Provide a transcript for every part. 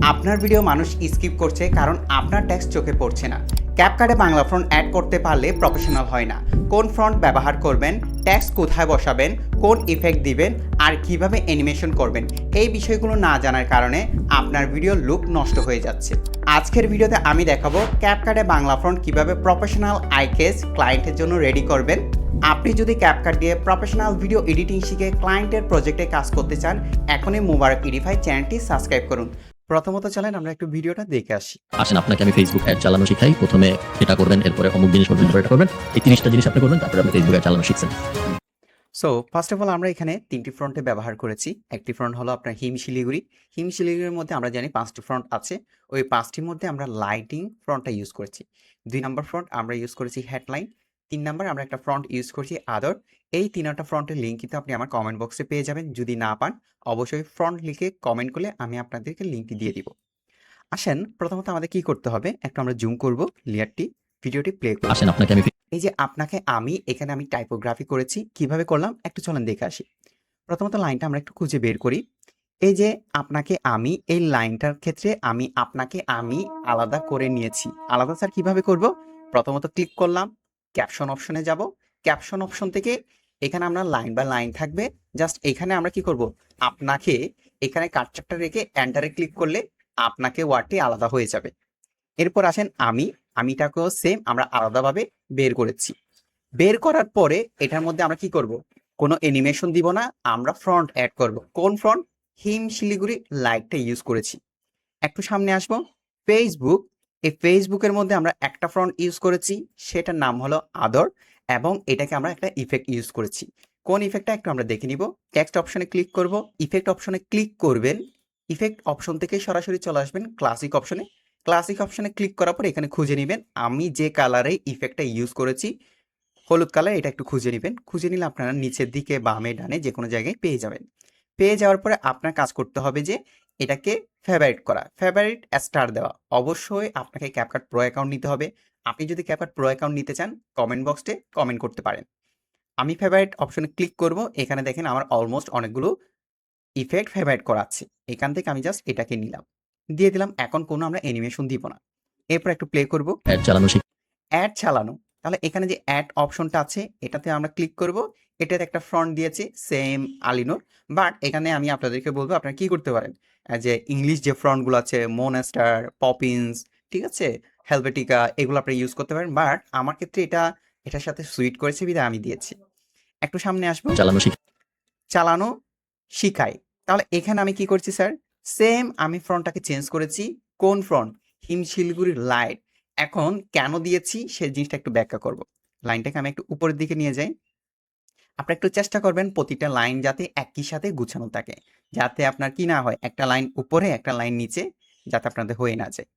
আপনার ভিডিও মানুষ স্কিপ করছে কারণ আপনার টেক্সট চোখে পড়ছে না। ক্যাপকাটে বাংলা ফন্ট অ্যাড করতে পারলে প্রফেশনাল হয় না। কোন ফন্ট ব্যবহার করবেন, টেক্সট কোথায় বসাবেন, কোন ইফেক্ট দিবেন আর কিভাবে অ্যানিমেশন করবেন, এই বিষয়গুলো না জানার কারণে আপনার ভিডিও লুক নষ্ট হয়ে যাচ্ছে। আজকের ভিডিওতে আমি দেখাবো ক্যাপকাটে বাংলা ফন্ট কিভাবে প্রফেশনাল আইকেস ক্লায়েন্টের জন্য রেডি করবেন। আপনি যদি ক্যাপকাট দিয়ে প্রফেশনাল ভিডিও এডিটিং শিখে ক্লায়েন্টের প্রজেক্টে কাজ করতে চান, এখনই মোবারক এডিফাই চ্যানেলটি সাবস্ক্রাইব করুন। প্রথমত চলেন আমরা একটু ভিডিওটা দেখে আসি। আসেন আপনাকে আমি ফেসবুক অ্যাড চালানো শিখাই। প্রথমে এটা করবেন, এরপরে অমুক জিনিস করবেন, এরপরে এটা করবেন। এই 30টা জিনিস আপনি করবেন, তারপরে আপনি ফেসবুক অ্যাড চালানো শিখছেন। সো ফার্স্ট অফ অল আমরা এখানে 3টি ফ্রন্টে ব্যবহার করেছি। একটি ফ্রন্ট হলো আপনার হিম শিলিগুড়ি। হিম শিলিগুড়ির মধ্যে আমরা জানি 5টি ফ্রন্ট আছে। ওই 5টির মধ্যে আমরা লাইটিং ফ্রন্টটা ইউজ করেছি। 2 নম্বর ফ্রন্ট আমরা ইউজ করেছি হেডলাইন। 3 নম্বর আমরা একটা ফ্রন্ট ইউজ করেছি আদার। এই 3টা ফ্রন্টের লিঙ্ক কিন্তু আপনি আমার কমেন্ট বক্সে পেয়ে যাবেন। যদি না পান অবশ্যই ফ্রন্ট লিখে কমেন্ট করলে আমি আপনাদেরকে লিঙ্কটি দিয়ে দিব। আসেন প্রথমত আমাদের কি করতে হবে, একটু আমরা জুম করব লেয়ারটি, ভিডিওটি প্লে করব। আসেন আপনাকে আমি এই যে আপনাকে আমি এখানে আমি টাইপোগ্রাফি করেছি, কিভাবে করলাম একটু চলেন দেখে আসি। প্রথমত লাইনটা আমরা একটু খুঁজে বের করি। এই যে আপনাকে আমি, এই লাইনটার ক্ষেত্রে আমি আপনাকে আমি আলাদা করে নিয়েছি। আলাদা স্যার কিভাবে করব? প্রথমত ক্লিক করলাম, ক্যাপশন অপশনে যাব। ক্যাপশন অপশন থেকে এখানে আমরা লাইন বা লাইন থাকবে, জাস্ট এখানে আমরা কি করব, আপনাকে এখানে কাটচাপটা রেখে এন্টারে ক্লিক করলে আপনাকে ওয়ার্ডটি আলাদা হয়ে যাবে। এরপর আসেন আমিটাকেও সেম আমরা আলাদাভাবে বের করেছি। বের করার পরে এটার মধ্যে আমরা কি করব, কোনো অ্যানিমেশন দিব না, আমরা ফ্রন্ট অ্যাড করব। কোন ফ্রন্ট? হিম শিলিগুড়ি লাইটটা ইউজ করেছি। একটু সামনে আসবো, ফেসবুক। এই ফেসবুকের মধ্যে আমরা একটা ফ্রন্ট ইউজ করেছি, সেটার নাম হলো আদর, এবং এটাকে আমরা একটা ইফেক্ট ইউজ করেছি। কোন ইফেক্টটা একটু আমরা দেখে নিব। টেক্সট অপশনে ক্লিক করব, ইফেক্ট অপশনে ক্লিক করবেন। ইফেক্ট অপশন থেকে সরাসরি চলে আসবেন ক্লাসিক অপশনে। ক্লাসিক অপশনে ক্লিক করার পর এখানে খুঁজে নেবেন আমি যে কালারে ইফেক্টটা ইউজ করেছি, হলুদ কালার, এটা একটু খুঁজে নেবেন। খুঁজে নিলে আপনারা নিচের দিকে বামে ডানে যে কোনো জায়গায় পেয়ে যাবেন। পেয়ে যাওয়ার পরে আপনার কাজ করতে হবে যে এটাকে ফেভারিট করা, ফেভারিট স্টার দেওয়া। অবশ্যই আপনাকে ক্যাপকাট প্রো অ্যাকাউন্ট নিতে হবে। আপনি যদি ক্যাপকাট প্রো অ্যাকাউন্ট নিতে চান কমেন্ট বক্সে কমেন্ট করতে পারেন। আমি ফেভারিট অপশনে ক্লিক করব। এখানে দেখেন আমার অলমোস্ট অনেকগুলো ইফেক্ট ফেভারিট করা আছে। এখান থেকে আমি জাস্ট এটাকে নিলাম, দিয়ে দিলাম। এখন কোনো আমরা অ্যানিমেশন দিব না। এরপর একটু প্লে করব, অ্যাড চালানো শিখি। অ্যাড চালানো। তাহলে এখানে যে অ্যাড অপশনটা আছে এটাতে আমরা ক্লিক করব। এটাতে একটা ফ্রন্ট দিয়েছি সেম আলিনোর, বাট এখানে আমি আপনাদেরকে বলবো আপনারা কি করতে পারেন, যে ইংলিশ যে ফ্রন্টগুলো আছে মোনাস্টার, পপিন্স, ঠিক আছে, হেলভেটিকা, এগুলো আপনি ইউজ করতে পারেন। বাট আমার ক্ষেত্রে এটার সাথে সুইট করেছে বিধায় আমি দিয়েছি। একটু সামনে আসবো, চালানো শিখি। চালানো শিখাই। তাহলে এখানে আমি কি করছি স্যার, সেম আমি ফ্রন্টটাকে চেঞ্জ করেছি। কোন ফ্রন্ট? হিম শিলিগুড়ির লাইট। এখন কেন দিয়েছি সেই জিনিসটা একটু ব্যাখ্যা করব। লাইনটাকে আমি একটু উপরের দিকে নিয়ে যাই। আপনারা একটু চেষ্টা করবেন প্রতিটা লাইন যাতে একই সাথে গুছানো থাকে, যাতে আপনার কি না হয়, একটা লাইন উপরে একটা লাইন নিচে, যাতে আপনাদের হয়ে না যায়।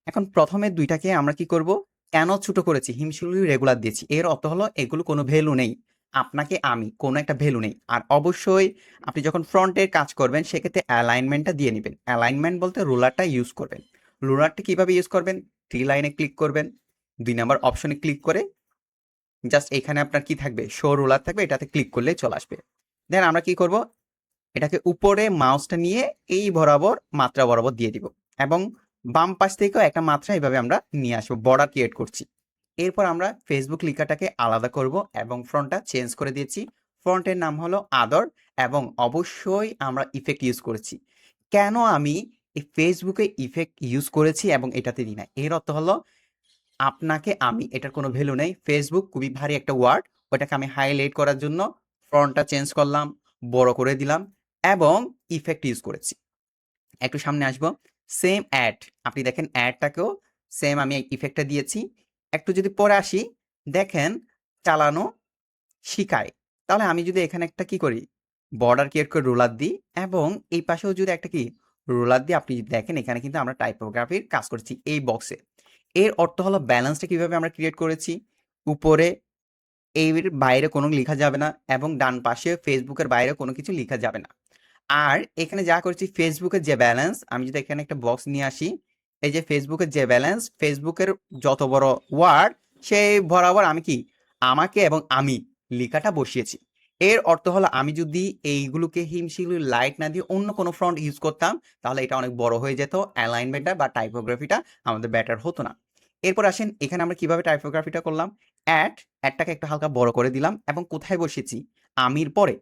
এখন প্রথমে দুইটাকে আমরা কি করব, কেন ছোট করেছি, হিমশিলি রেগুলার দিয়েছি, এর অর্থ হলো এগুলো কোনো ভ্যালু নেই। আপনাকে আমি কোনো একটা ভ্যালু নেই। আর অবশ্যই আপনি যখন ফ্রন্টের কাজ করবেন সেক্ষেত্রে অ্যালাইনমেন্টটা দিয়ে নেবেন। অ্যালাইনমেন্ট বলতে রুলারটা ইউজ করবেন। রুলারটা কিভাবে ইউজ করবেন? 3 লাইনে ক্লিক করবেন, 2 নাম্বার অপশনে ক্লিক করে জাস্ট এখানে আপনার কি থাকবে, শো রুলার থাকবে, এটাতে ক্লিক করলেই চলে আসবে। দেন আমরা কি করব, এটাকে উপরে মাউসটা নিয়ে এই বরাবর মাত্রা বরাবর দিয়ে দিব, এবং বাম পাশ থেকেও একটা মাত্রা এইভাবে আমরা নিয়ে আসবো, বর্ডার ক্রিয়েট করছি। এরপর আমরা ফেসবুক লেখাটাকে আলাদা করব এবং ফ্রন্টটা চেঞ্জ করে দিয়েছি। ফ্রন্টের নাম হলো আদর, এবং অবশ্যই আমরা ইফেক্ট ইউজ করেছি। কেন আমি এই ফেসবুকে ইফেক্ট ইউজ করেছি এবং এটাতে দিই না, এর অর্থ হলো আপনাকে আমি, এটার কোনো ভ্যালু নেই। ফেসবুক খুবই ভারী একটা ওয়ার্ড, ওটাকে আমি হাইলাইট করার জন্য ফন্টটা চেঞ্জ করলাম, বড় করে দিলাম এবং ইফেক্ট ইউজ করেছি। একটু সামনে আসবো, সেম অ্যাড, আপনি দেখেন অ্যাডটাকেও সেম আমি ইফেক্টটা দিয়েছি। একটু যদি পরে আসি, দেখেন চালানো শিখায়। তাহলে আমি যদি এখানে একটা কি করি, বর্ডার ক্রিয়েট করে রোলার দিই, এবং এই পাশেও যদি একটা কি রোলার দিই, আপনি যদি দেখেন এখানে কিন্তু আমরা টাইপোগ্রাফির কাজ করছি এই বক্সে। এর অর্থ হলো ব্যালেন্সটা কিভাবে আমরা ক্রিয়েট করেছি, উপরে এর বাইরে কোনো লেখা যাবে না, এবং ডান পাশে ফেসবুকের বাইরে কোনো কিছু লেখা যাবে না। আর এখানে যা করেছি ফেসবুকের যে ব্যালেন্স, আমি যদি এখানে একটা বক্স নিয়ে আসি, এই যে ফেসবুকের যে ব্যালেন্স, ফেসবুকের যত বড় ওয়ার্ড সেই বরাবর আমি কি আমাকে এবং আমি লেখাটা বসিয়েছি। এর অর্থ হলো আমি যদি এইগুলোকে হিমশিমগুলি লাইট না দিয়ে অন্য কোনো ফন্ট ইউজ করতাম তাহলে এটা অনেক বড় হয়ে যেত, অ্যালাইনমেন্টটা বা টাইপোগ্রাফিটা আমাদের বেটার হতো না। এরপর আসেন এখানে আমরা কিভাবে টাইপোগ্রাফিটা করলাম। অ্যাডটাকে একটু হালকা বড় করে দিলাম এবং কোথায় বসেছি, আমির পরে।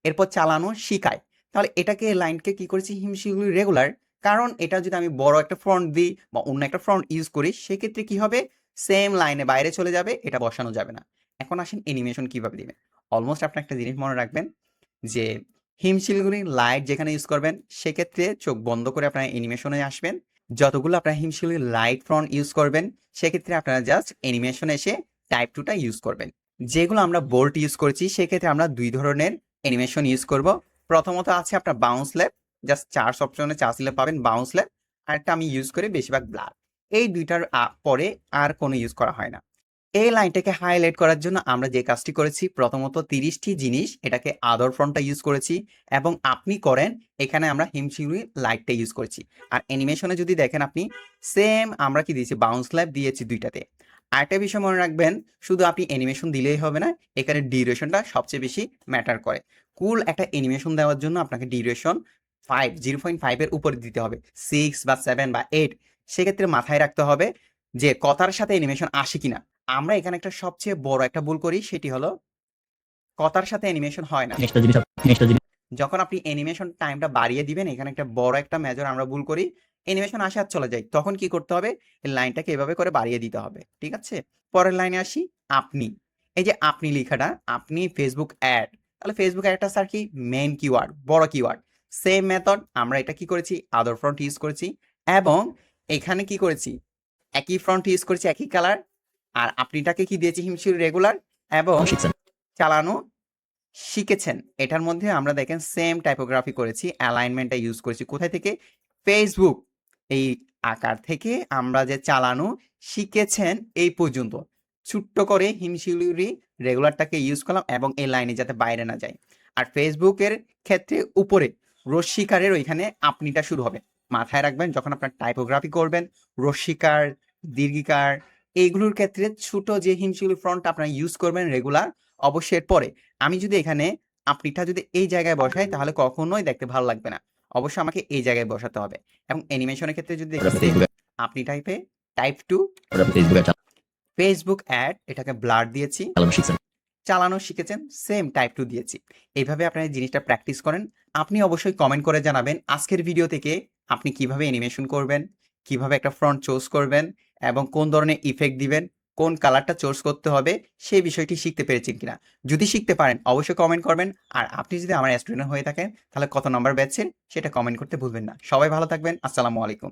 এরপর চালানো শিখায়। তাহলে এটাকে লাইনকে কি করেছি হিমশিমগুলি রেগুলার, কারণ এটা যদি আমি বড় একটা ফন্ট দিই বা অন্য একটা ফন্ট ইউজ করি সেক্ষেত্রে কি হবে, সেম লাইনে বাইরে চলে যাবে, এটা বসানো যাবে না। এখন আসেন অ্যানিমেশন কিভাবে দিবেন। অলমোস্ট আপনি একটা জিনিস মনে রাখবেন যে হিমশিলগুড়ি লাইট যেখানে ইউজ করবেন সেক্ষেত্রে চোখ বন্ধ করে আপনারা অ্যানিমেশনে আসবেন। যতগুলো আপনারা হিমশিলগুড়ি লাইট ফ্রন্ট ইউজ করবেন সেক্ষেত্রে আপনারা জাস্ট অ্যানিমেশন এসে টাইপ টুটা ইউজ করবেন। যেগুলো আমরা বোল্ট ইউজ করেছি সেক্ষেত্রে আমরা দুই ধরনের অ্যানিমেশন ইউজ করব। প্রথমত আছে আপনার বাউন্স ল্যাব, জাস্ট চার্জ অপশনে চার্জ দিলে পাবেন বাউন্স ল্যাব। আরেকটা আমি ইউজ করি বেশিরভাগ ব্লার। এই দুইটার পরে আর কোনো ইউজ করা হয় না। এই লাইনটাকে হাইলাইট করার জন্য আমরা যে কাজটি করেছি প্রথমত 30টি জিনিস এটাকে আদর ফ্রন্টটা ইউজ করেছি এবং আপনি করেন এখানে আমরা হিমশিমুড়ি লাইটটা ইউজ করেছি। আর অ্যানিমেশনে যদি দেখেন আপনি সেম আমরা কি দিয়েছি বাউন্স ল্যাব দিয়েছি দুইটাতে। আরেকটা বিষয় মনে রাখবেন, শুধু আপনি অ্যানিমেশন দিলেই হবে না, এখানে ডিউরেশনটা সবচেয়ে বেশি ম্যাটার করে। কুল একটা অ্যানিমেশন দেওয়ার জন্য আপনাকে ডিউরেশন 0.5 এর উপরে দিতে হবে, 6 বা 7 বা 8। সেক্ষেত্রে মাথায় রাখতে হবে যে কথার সাথে অ্যানিমেশন আসে কিনা। আমরা এখানে একটা সবচেয়ে বড় একটা ভুল করি, সেটি হলো কথার সাথে অ্যানিমেশন হয় না। নেক্সট জিনিস যখন আপনি অ্যানিমেশন টাইমটা বাড়িয়ে দিবেন এখানে একটা বড় একটা মেজর আমরা ভুল করি, অ্যানিমেশন আসে আর চলে যায়, তখন কি করতে হবে, এই লাইনটাকে এভাবে করে বাড়িয়ে দিতে হবে। ঠিক আছে, পরের লাইনে আসি। আপনি, এই যে আপনি লেখাটা, আপনি ফেসবুক অ্যাড, তাহলে ফেসবুক অ্যাডটা স্যার কি মেইন কিওয়ার্ড, বড় কিওয়ার্ড। সেম মেথড আমরা এটা কি করেছি আদার ফ্রন্ট ইউজ করেছি এবং এখানে কি করেছি একই ফ্রন্ট ইউজ করেছি একই কালার। আর আপনিটাকে কি দিয়েছি হিমশির রেগুলার এবং শিখছেন চালানো শিখেছেন। এটার মধ্যে আমরা দেখেন সেম টাইপোগ্রাফি করেছি, অ্যালাইনমেন্টটা ইউজ করেছি কোথায় থেকে, ফেসবুক এই আকার থেকে আমরা যে চালানো শিখেছেন এই পর্যন্ত ছোট্ট করে হিমশিউরি রেগুলারটাকে ইউজ করলাম এবং এই লাইনে যাতে বাইরে না যায়। আর ফেসবুকের ক্ষেত্রে উপরে রশ্মিকারের ওইখানে আপনিটা শুরু হবে। মাথায় রাখবেন যখন আপনার টাইপোগ্রাফি করবেন রশ্মিকার দীর্ঘিকার এইগুলোর ক্ষেত্রে ছোট যে হিমশিউরি ফ্রন্ট আপনারা ইউজ করবেন রেগুলার, অবশ্যই এর পরে আমি যদি এখানে আপনিটা যদি এই জায়গায় বসাই তাহলে কখনোই দেখতে ভালো লাগবে না, অবশ্যই আমাকে এই জায়গায় বসাতে হবে। এবং অ্যানিমেশনের ক্ষেত্রে যদি দেখি আপনি সেম ফেসবুকে আপনি টাইপে টাইপ টু ফেসবুকে ফেসবুক অ্যাড এটাকে ব্লার দিয়েছি, চালানো শিখছেন। চালানো শিখেছেন সেম টাইপ টু দিয়েছি। এইভাবে আপনারা এই জিনিসটা প্র্যাকটিস করেন। আপনি অবশ্যই কমেন্ট করে জানাবেন আজকের ভিডিও থেকে আপনি কিভাবে অ্যানিমেশন করবেন, কিভাবে একটা ফ্রন্ট চুজ করবেন এবং কোন ধরনের ইফেক্ট দিবেন, কোন কালারটা চুজ করতে হবে সেই বিষয়টি শিখতে পেরেছেন কিনা। যদি শিখতে পারেন অবশ্যই কমেন্ট করবেন। আর আপনি যদি আমার স্টুডেন্ট হয়ে থাকেন তাহলে কত নাম্বার ব্যাচের সেটা কমেন্ট করতে ভুলবেন না। সবাই ভালো থাকবেন, আসসালামু আলাইকুম।